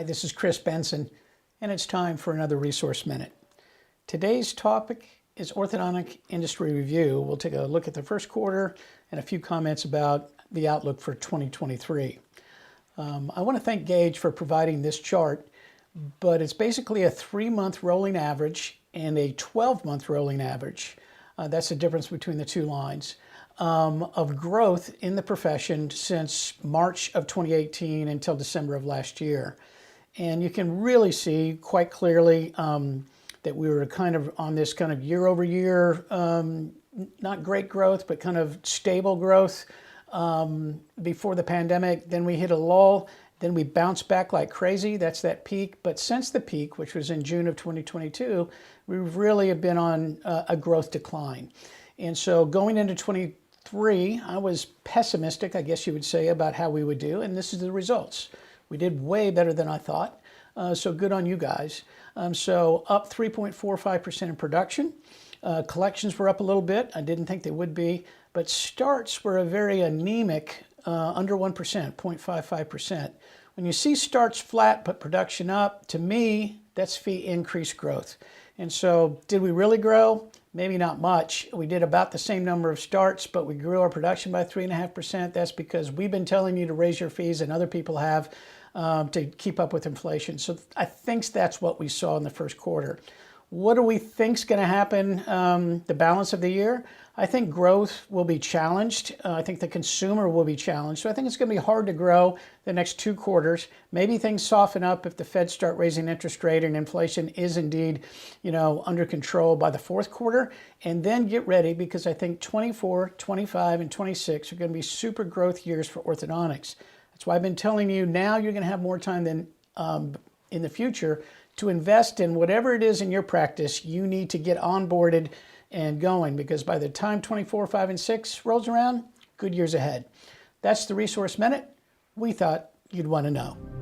this is Chris Bentson, and it's time for another Resource Minute. Today's topic is Orthodontic Industry Review. We'll take a look at the first quarter and a few comments about the outlook for 2023. I want to thank Gaidge for providing this chart, but it's basically a 3-month rolling average and a 12-month rolling average. That's the difference between the two lines. Of growth in the profession since March of 2018 until December of last year. And you can really see quite clearly that we were kind of on this kind of year over year, not great growth, but kind of stable growth before the pandemic. Then we hit a lull, then we bounced back like crazy. That's that peak. But since the peak, which was in June of 2022, we really have been on a growth decline. And so going into 23, I was pessimistic, I guess you would say, about how we would do, and this is the results. We did way better than I thought, so good on you guys. So up 3.45% in production. Collections were up a little bit. I didn't think they would be, but starts were a very anemic, under 1%, 0.55%. When you see starts flat but production up, to me, that's fee increase growth. And so did we really grow? Maybe not much. We did about the same number of starts, but we grew our production by 3.5%. That's because we've been telling you to raise your fees and other people have to keep up with inflation. So I think that's what we saw in the first quarter. What do we think is going to happen the balance of the year? I think growth will be challenged. I think the consumer will be challenged. So I think it's going to be hard to grow the next 2 quarters. Maybe things soften up if the Fed start raising interest rate and inflation is indeed, under control by the fourth quarter. And then get ready, because I think 24, 25, and 26 are going to be super growth years for orthodontics. That's why I've been telling you now you're going to have more time than in the future to invest in whatever it is in your practice you need to get onboarded and going, because by the time 24, 5, and 6 rolls around, good years ahead. That's the Resource Minute we thought you'd want to know.